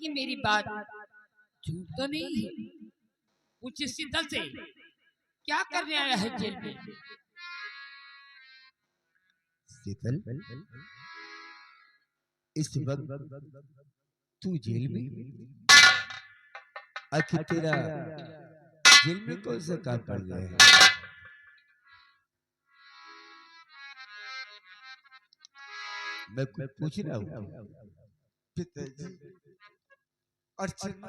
कहीं मेरी बात झूठ तो नहीं है? पूछ शीतल से, क्या करने आया है जेल में? शीतल, इस वक्त तू जेल में? आखिर तेरा जेल में कौन सा काम पड़ गया है? मैं कुछ पूछ रहा हूँ। पिताजी, अर्चना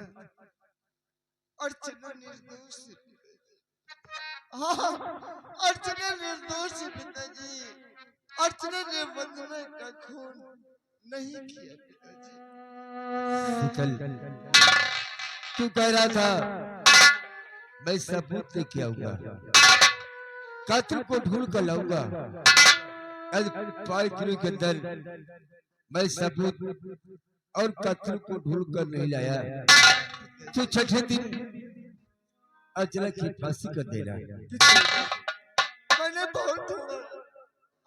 अर्चना निर्दोष है पिताजी। हाँ, अर्चना निर्दोष है पिताजी। अर्चना ने वंदना का खून नहीं किया पिताजी। शीतल, तू कह रहा था मैं सबूत लेके आऊंगा, कातिल को ढूंढ कर लाऊंगा। आज 5 किलो के अंदर मैं सबूत और कातिल को ढूंढ कर नहीं लाया। तो छठे दिन अर्चना की फांसी कर देना। मैंने बहुत ढूंढा।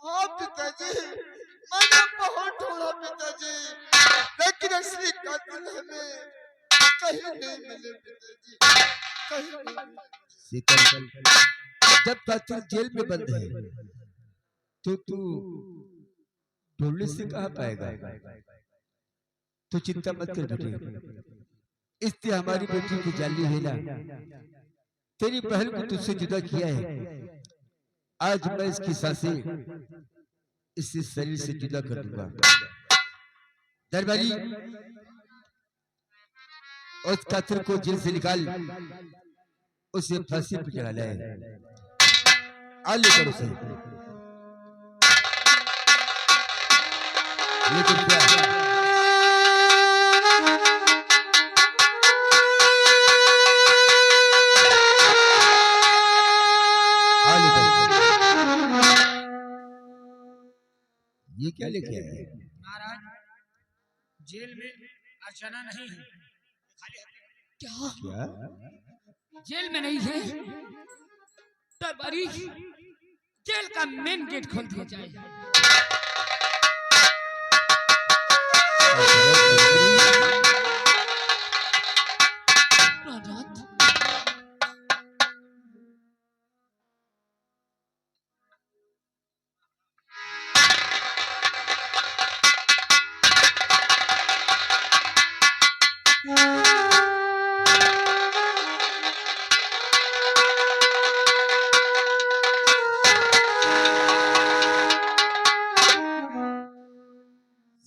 हाँ पिताजी, मैंने बहुत ढूंढा पिताजी, लेकिन असली कातिल हमें कहीं नहीं मिले पिताजी, कहीं नहीं मिले। शीतल, जब कातिल जेल में बंद है तो तू ढूंढने से कहाँ पाएगा? तू चिंता मत कर बेटे, इससे हमारी बेटी की जाली है ना, तेरी बहन को तुझसे जुदा किया है। आज मैं इसकी सांसें इससे शरीर से जुदा कर दूंगा। दरबारी, उस कातिल को जेल से निकाल, उसे फांसी पर चढ़ा ले। आ लेकर उसे। लेकिन क्या ये क्या लेके आए हैं? महाराज, जेल में अर्चना नहीं है। क्या क्या? जेल में नहीं है तो बड़ी जेल का मेन गेट खोल दिया जाए।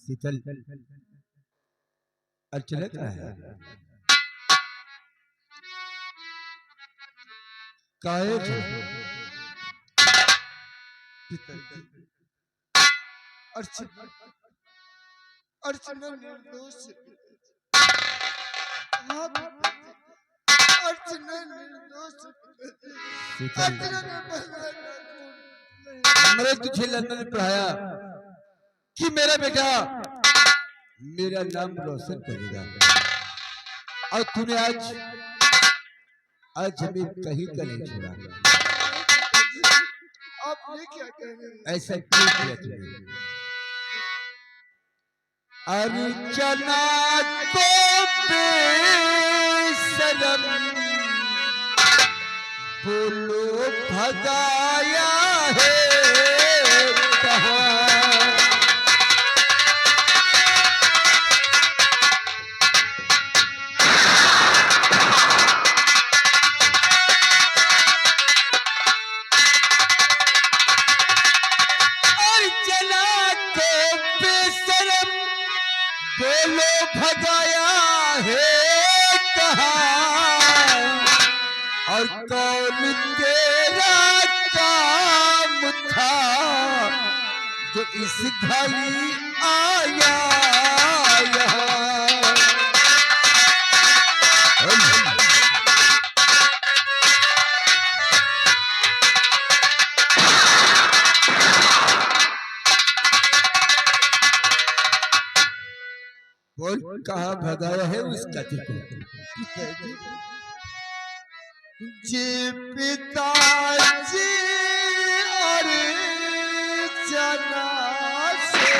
शीतल, अर्चना का है काहे पिताजी, अर्चना अर्चना निर्दोष है पिताजी। हाँ पिताजी, अर्चना निर्दोष है पिताजी। अर्चना ने वंदना का खून नहीं। मैंने तुझे लंदन में पढ़ाया कि मेरा बेटा मेरा नाम रोशन करेगा, और तूने आज हमें कहीं का नहीं छोड़ा। आप ये क्या कह रहे हैं? ऐसा क्यों किया तूने? अर्चना को बेशरम बोलो भगाया है कहाँ? बोलो भगाया है कहाँ? और कौन तेरा काम था जो इस घड़ी आया यहाँ? बोल, कहाँ भगाया है उस कातिल को? जी पिताजी, अर्चना से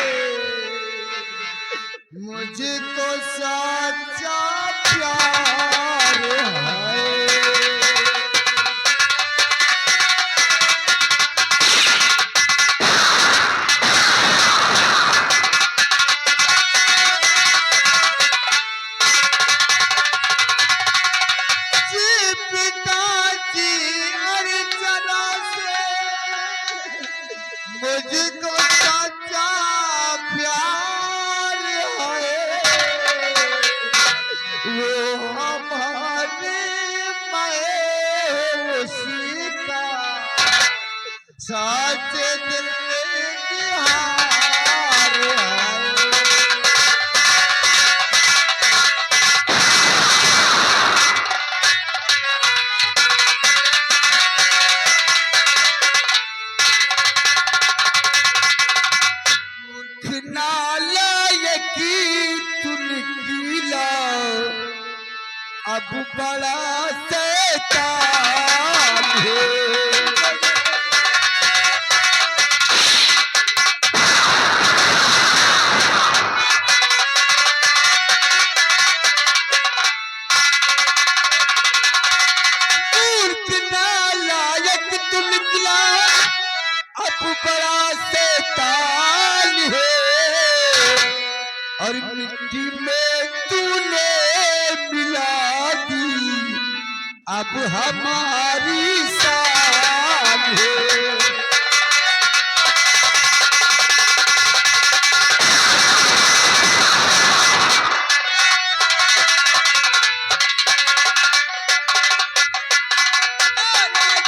मुझको सच्चा पिताजी अर्चना से मुझको सच्चा प्यार है, वो हमारे महेश का साचे दिल की हार है। नालायकी तुम कीला अब बड़ा शैतान है। मूर्ख नालायक तुम निकला अब बड़ा शैतान है, और मिट्टी में तूने मिला दी अब हमारी शान है।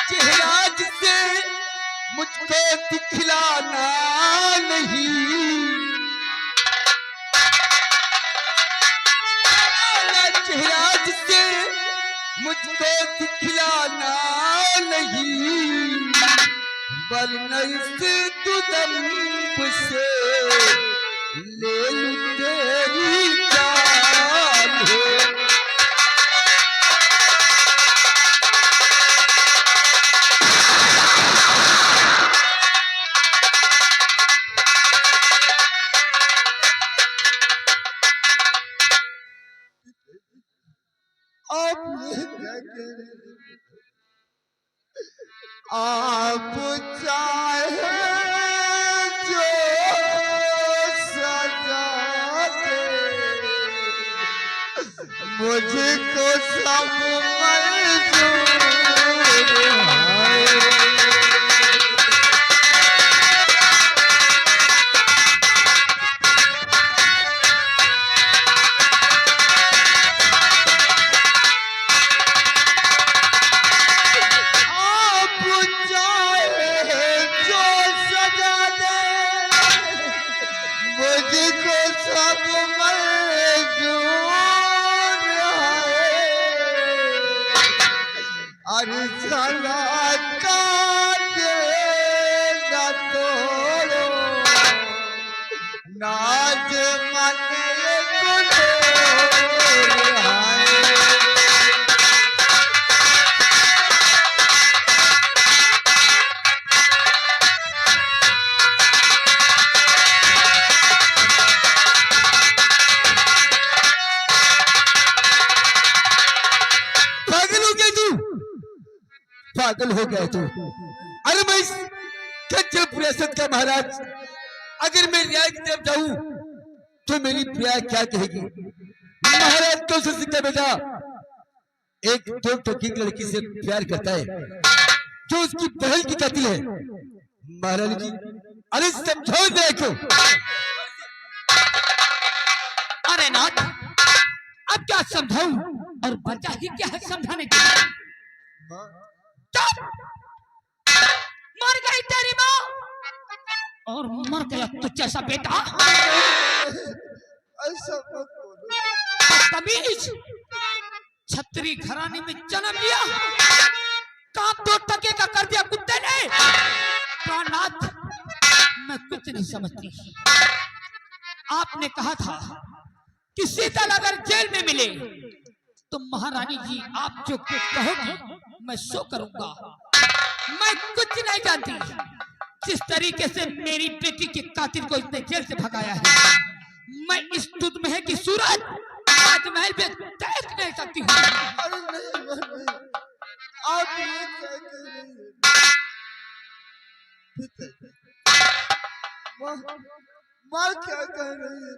चेहरा जिसे मुझको दिखलाना नहीं, चेहरा जिसे मुझको दिखलाना नहीं, वरना इस दुदम्ब से ले लूं तेरी जान है। आप चाहे जो सजा दे, मुझको सब मंजूर है। मुझको सब मंजूर है, अरे चला काटे न तोड़ो नाज मन पागल हो गया तू। अरे मैं खच्चर पुरासत का महाराज, अगर मैं न्याय की तरफ जाऊं तो मेरी प्रिया क्या कहेगी? महाराज तो उससे बेटा एक दो टोकी लड़की से प्यार करता है जो उसकी बहन की कातिल है। महाराज जी अरे समझाओ देखो। अरे नाथ अब क्या समझाऊं, और बचा ही क्या है समझाने के लिए? मर गई तेरी माँ और मर गया तुझ जैसा बेटा। ऐसा मत बोलो। बदतमीज, छत्री घराने में जन्म लिया, काम दो टके का कर दिया कुत्ते ने। प्राणनाथ मैं कुछ नहीं समझती। आपने कहा था कि शीतल अगर जेल में मिले तो महारानी जी आप जो कुछ कहोगी मैं सो करूंगा। मैं कुछ नहीं जानती। जिस तरीके से मेरी बेटी के कातिल को इसने जेल से भगाया है, मैं इस दूध में है कि सूरज राजमहल पे देख नहीं सकती हूँ। अरे नहीं, आप ये क्या कह रही हैं? माँ क्या कह रही है?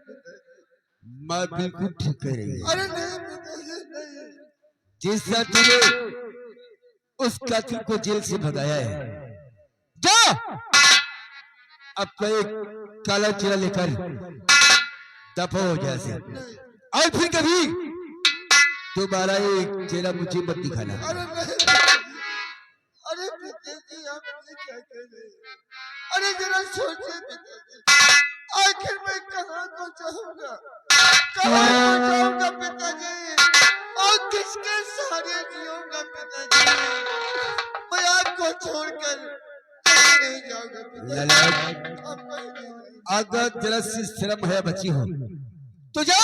माँ बिल्कुल ठीक कह रही है। अरे नहीं, नहीं। जिस तुझे उस कातिल को जेल से भगाया है। जा अपना एक काला चेहरा लेकर दफा हो जाए से, और फिर कभी दोबारा एक चेहरा मुझे मत दिखाना। अरे नहीं, अरे पिताजी आप ये क्या कर रहे हैं? अरे जरा सोचिए पिताजी, आखिर मैं कहाँ को जाऊंगा, कहाँ को जाऊंगा पिताजी, और किसके सहारे जीऊंगा पिताजी? मैं आपको छोड़कर कहीं नहीं जाऊंगा पिताजी। ललट, आप कहीं नहीं जाऊंगा। अगर जरा सी शर्म है बची हो तो जा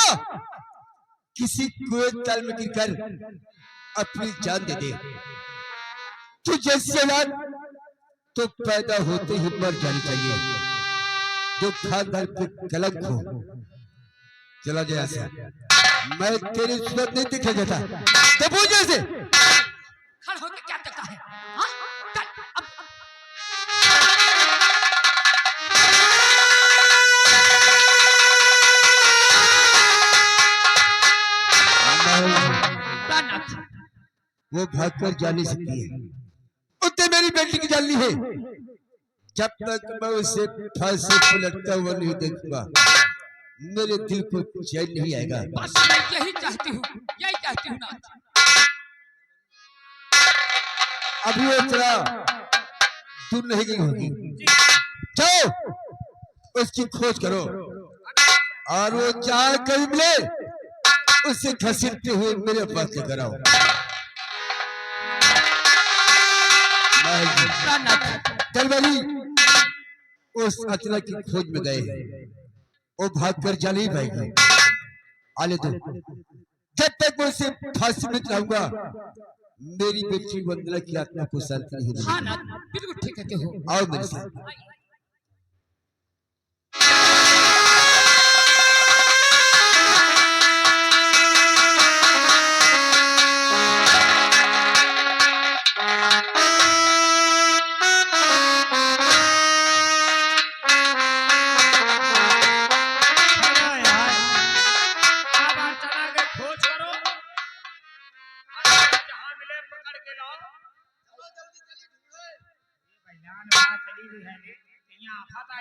किसी कुएं ताल में गिरकर अपनी जान दे दे। तू जैसी औलाद तो पैदा होते ही मर जानी चाहिए, जो खानदान पे कलंक हो। चला जाए ऐसे, मैं तेरी सूरत नहीं दिखा जाता तो पूछ ऐसे। खड़ा होकर क्या देखता है? हाँ? चल, अब। प्राणनाथ, वो भागकर जा नहीं सकती है, उतने मेरी बेटी की जान ली है। जब तक मैं उसे फांसी पर लटका हुआ नहीं देखूंगा मेरे दिल को चैन नहीं आएगा। बस मैं यही चाहती हूँ नाथ। अभी वो इतना दूर नहीं गई होगी। जाओ उसकी खोज करो, और वो जहाँ कहीं मिले उसे घसीटते हुए मेरे पास लेकर आओ। प्राणनाथ, दरबारी उस अचला की खोज में गए, वो भाग कर जा नहीं पाएगी। आले दो, जब तक मैं उसे फांसी में चढ़ाऊंगा मेरी बेटी वंदना की आत्मा को शांति नहीं मिलेगी। हाँ नाथ, बिल्कुल ठीक कहते हो। आओ मेरे साथ।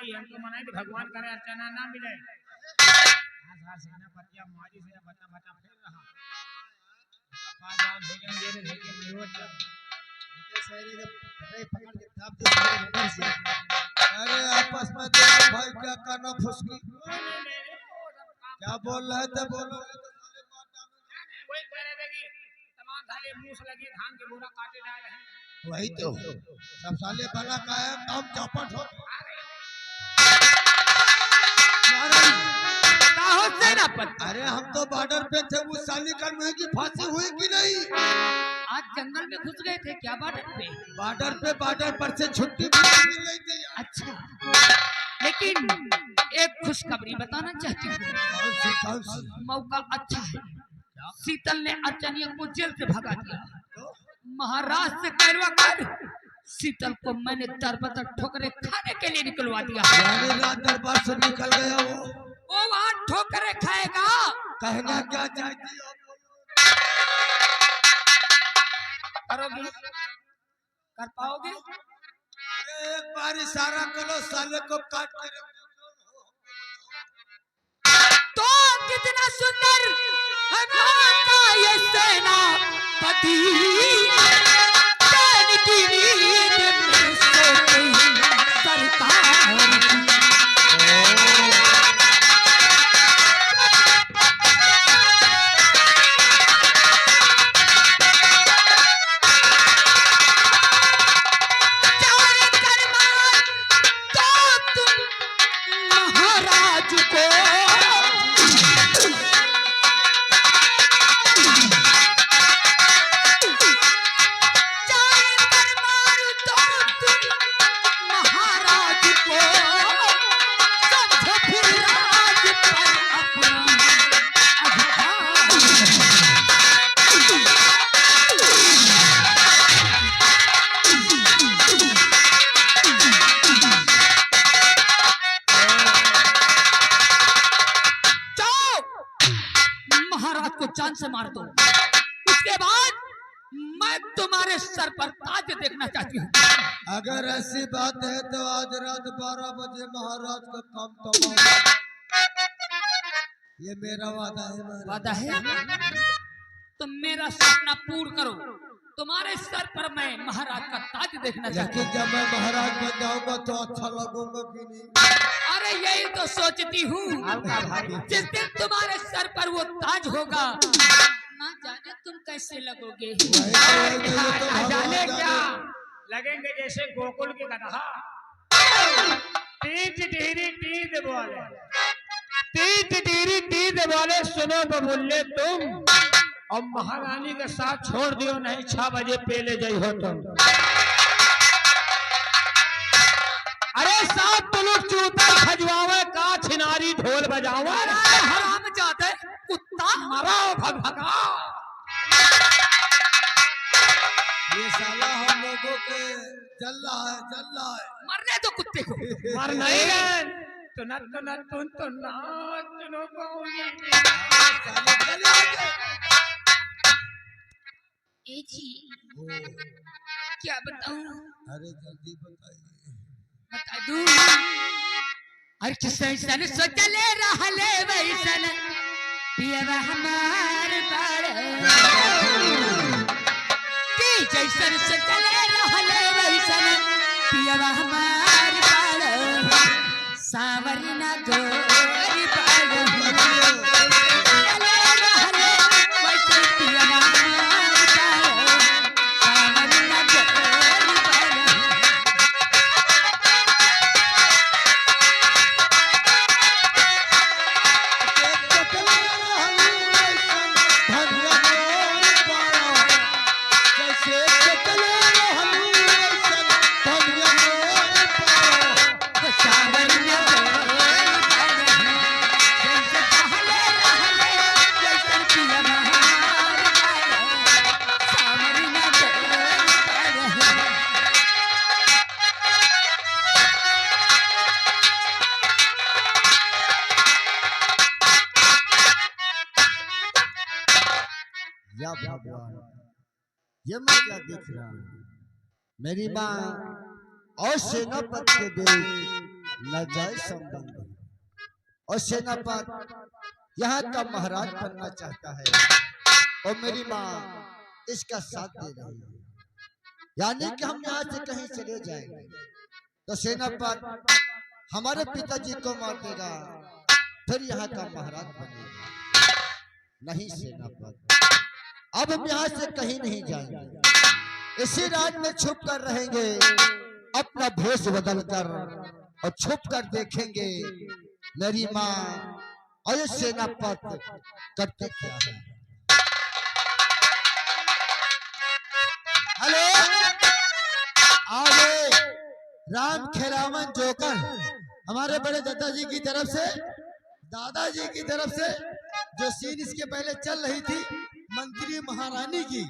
हमको मनाई तो भगवान करे अर्चना ना मिले। सेनापतिया मारी से बता बता फिर रहा अरे आपस में देखो भाई क्या करना फुसकी, क्या बोल रहे थे बोलो। वही कह रहे थे कि तमाम साले मुंह से लगे धान के बोरा काटे जा रहे हैं। वही तो सब साले बना का है काम चौपट हो। अरे हम तो बॉर्डर पे थे, उस साली का मुँह की फांसी हुई कि नहीं? आज जंगल में घुस गए थे क्या बॉर्डर पे? बॉर्डर पर से छुट्टी भी नहीं मिल रही थी। अच्छा, लेकिन एक खुशखबरी बताना चाहती हूँ। कौन सी? मौका अच्छा है, शीतल ने अर्चनिया को जेल से भगा दिया। महाराज से पैरवा कर शीतल को मैंने दरबदर ठोकरे खाने के लिए निकलवा दिया। रात दरबार से निकल गया वो वहाँ ठोकरे खाएगा। कहना क्या चाहती हो? करोगे? कर पाओगे? एक बार इशारा करो, साले को काट कर। तो कितना सुंदर है वहाँ का ये सेनापति, चैन की नींद में सोते सरकार की। जान से मार दो, उसके बाद मैं तुम्हारे सर पर ताज देखना चाहती हूँ। अगर ऐसी बात है तो आज रात 12 बजे महाराज का काम तमाम। ये मेरा वादा है महाराज। वादा है? तुम मेरा सपना पूर्ण करो। तुम्हारे सर पर मैं महाराज का ताज देखना चाहती लेकिन हूँ। जब मैं महाराज बन जाऊंगा तो अच्छा लगूंगा कि नहीं? अरे यही तो सोचती हूँ, जिस दिन तुम्हारे सर पर वो ताज होगा, ना जाने तुम कैसे लगोगे। जाने क्या लगेंगे जैसे गोकुल के गधा। तीज टीरी टीज बोले, तीज टीरी टीज बोले, सुनो बबुल्ले तुम, और महारानी के साथ छोड़ दियो, नहीं 6 बजे पहले जाइ हो तुम। अरे साथ तो लोग चूता खजवावे का छिनारी ढोल बजावे। हरामजादे कुत्ता, मरो भगभगा। ये साला हम लोगों के चल रहा है। मरने दो कुत्ते को। मर नहीं गए तो न तो नाच नो पाऊंगी। साले चले आगे। ए जी, क्या बताऊं? अरे जल्दी बताइए। बता दूं? अरे किसन सोचले रहले वैसन पियवा हमार बाड़, कि जैसन सोचले रहले वैसन पियवा हमार बाड़, सावरी ना गोरी बाड़, सोचले रहले वैसन पियवा हमार बाड़, सावरी ना गोरी बाड़। या भगवान, ये मैं क्या देख रहा हूँ? मेरी माँ और सेनापति के बीच नाजायज संबंध है, और सेनापति यहाँ का महाराज बनना चाहता है, और मेरी माँ इसका साथ दे रही है। यानी कि हम यहाँ से कहीं चले जाएंगे तो सेनापति हमारे पिताजी को मार देगा, फिर यहाँ का महाराज बनेगा। नहीं सेनापति, अब हम यहाँ से कहीं नहीं जाएंगे, इसी राज में छुप कर रहेंगे, अपना भेष बदल कर, और छुप कर देखेंगे मेरी माँ और ये सेनापति करते क्या है। हेलो, आगे राम खेलावन जोकर हमारे बड़े दादाजी की तरफ से, दादाजी की तरफ से जो सीन इसके पहले चल रही थी मंत्री महारानी की,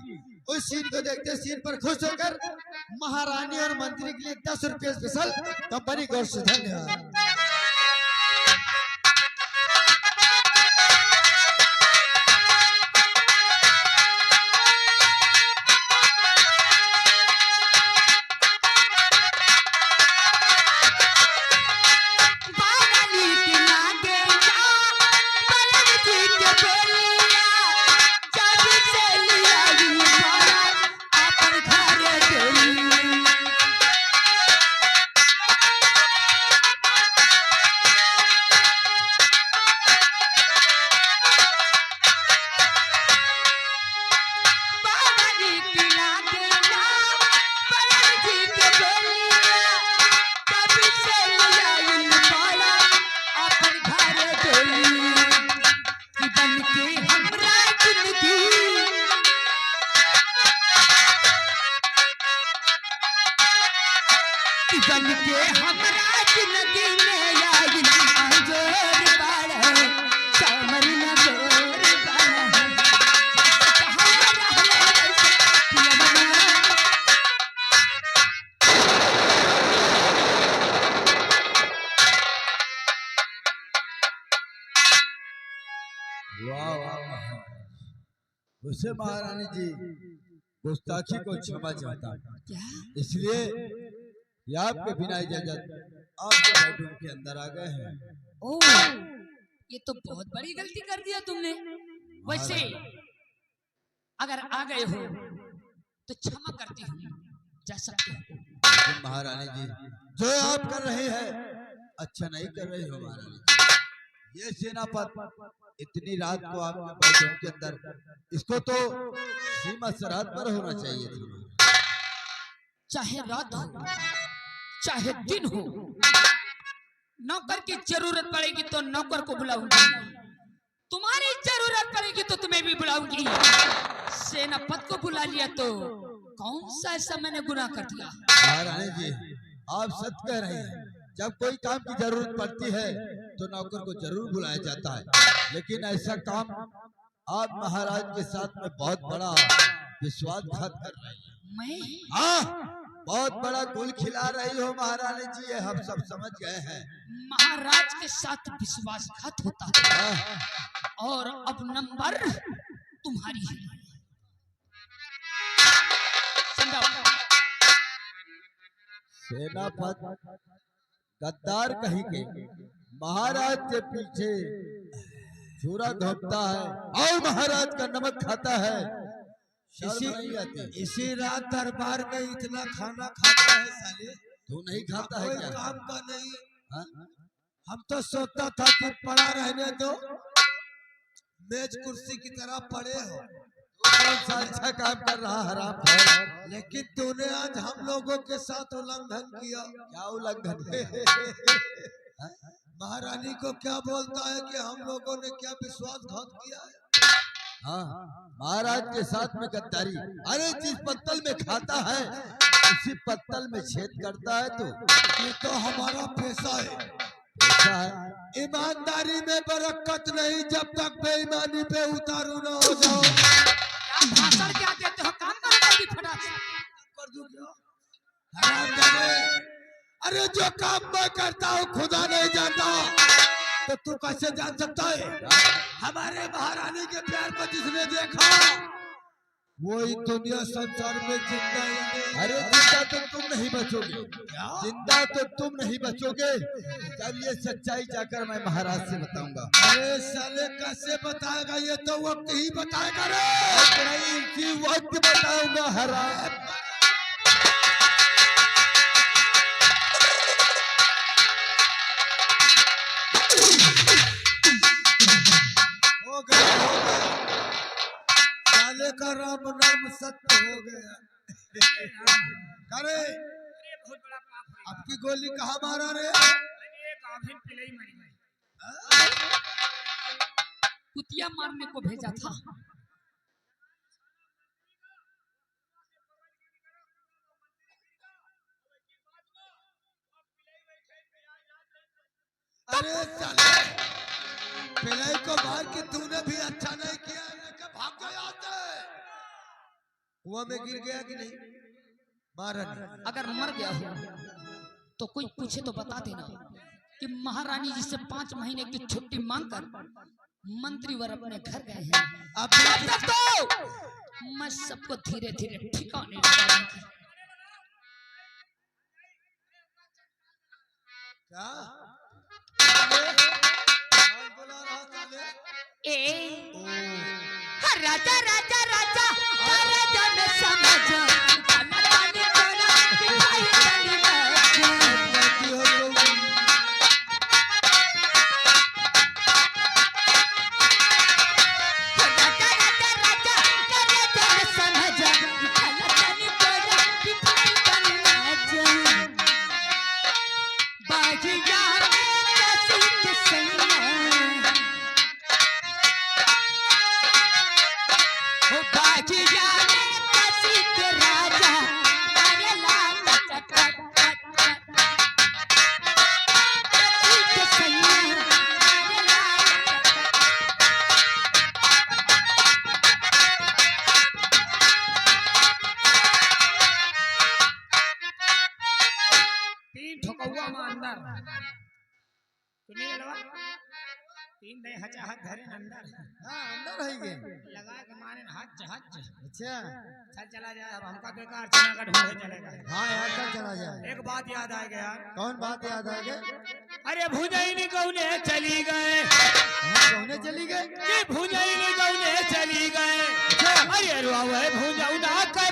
उस सीन को देखते सीन पर खुश होकर महारानी और मंत्री के लिए 10 रुपये स्पेशल कंपनी गौर से धन्यवाद। उसे महारानी जी गुस्ताखी को क्षमा चाहता हूँ, क्या? इसलिए कि आपके बिना इजाजत आपके बेडरूम के अंदर आ गए हैं। ओह, ये तो बहुत बड़ी गलती कर दिया तुमने। वैसे अगर आ गए हो तो क्षमा करती हूँ, जा सकते हो। लेकिन महारानी जी, जो आप कर रहे हैं अच्छा नहीं कर रहे हो महारानी जी। ये सेनापत इतनी रात को आपके बेडरूम के अंदर, इसको तो सीमा सरहद पर होना चाहिए था। चाहे रात हो चाहे दिन हो, नौकर की जरूरत पड़ेगी तो नौकर को बुलाऊंगी, तुम्हारी जरूरत पड़ेगी तो तुम्हें भी बुलाऊंगी। सेनापत को बुला लिया तो कौन सा ऐसा मैंने गुनाह कर दिया? महारानी जी, आप सच कह रहे हैं। जब कोई काम की जरूरत पड़ती है तो नौकर को जरूर बुलाया जाता है, लेकिन ऐसा काम आप महाराज के साथ में बहुत बड़ा विश्वासघात कर रहे हैं। मैं? हाँ, बहुत बड़ा गुल खिला रही हो महारानी जी, ये हम सब समझ गए हैं। महाराज के साथ विश्वासघात होता है हाँ, और अब नंबर तुम्हारी है। समझाओ। सेनापत गद्दार कहीं के महाराज के पीछे छुरा घोंपता है और महाराज का नमक खाता है। इसी रात दरबार में इतना खाना खाता है साले, तू नहीं खाता है कोई क्या? काम का नहीं। हाँ? हम तो सोचता था कि पड़ा रहने दो, मेज कुर्सी की तरह पड़े हो, कौन सा अच्छा काम कर रहा हराम? लेकिन तूने आज हम लोगों के साथ उल्लंघन किया। क्या उल्लंघन है? महारानी को क्या बोलता है कि हम लोगों ने क्या विश्वासघात किया है? हाँ, महाराज के साथ में गद्दारी। अरे जिस पत्तल में खाता है उसी पत्तल में छेद करता है। तो ये तो हमारा पेशा है। ऐसा है। ईमानदारी में बरकत नहीं जब तक बेईमानी पे उतारू न हो जाओ। क्या भाषण क्या देते हो? काम करो जल्दी फटाक से। कर दूं क्या? हरामजादे! अरे जो काम मैं करता हूँ खुदा नहीं जानता, तो तू कैसे जान सकता है? हमारे महारानी के प्यार को जिसने देखा वही दुनिया संसार में जिंदा ही। अरे जिंदा तो तुम नहीं बचोगे, क्या? जिंदा तो तुम नहीं बचोगे। जब ये सच्चाई जाकर मैं महाराज से बताऊंगा। अरे साले कैसे बताएगा? ये तो वक्त ही बताएगा रे। नहीं, इसी वक्त बताऊंगा हराम। हो गया, हो गया। साले का राम नाम सत्य हो गया। अरे बहुत बड़ा पाप है। आपकी गोली कहाँ मारा रे? मैंने एक आभिन पिले ही मरी गई। कुतिया मारने को भेजा था। अरे साले पिलाई को मार के तूने भी अच्छा नहीं किया, लेके भाग गया यहाँ से। कुआं में गिर गया कि नहीं? मारा नहीं। अगर मर गया हो तो कोई पूछे तो बता देना कि महारानी जी से 5 महीने की छुट्टी मांगकर मंत्रीवर अपने घर गए हैं। अब तब तक तो मैं सबको धीरे धीरे ठिकाने लगाऊंगी। क्या? कौन बुला रहा साले? ए ओ, राजा राजा राजा राजा ने समझा खाना पानी तोरा पिटाई तनी मजा। गलती हो गई। राजा राजा राजा राजा ने समझा खाना पानी तोरा पिटाई तनी मजा। बाजिया कैसी किसैया ओ बाजिया कैसी के राजा अरे लाल चटपट कैसी किसैया अरे लाल तीन ठोकौआ में अंदर सुनिए लवा तीन नहीं हचा हाथ धरे अंदर हाँ अंदर रहेंगे। लगा के मारे हज हज अच्छा चल चला जाए अब हमका बेकार चना का ढूंढे चलेगा। हाँ यार चल चला जाए। एक बात याद आ गया। कौन बात याद आ गई? अरे भुजैनी कौने चली गए, हाँ कौने चली गए? ये भुजैनी कौने चली गए। अच्छा अरे रुआ भुजौदा का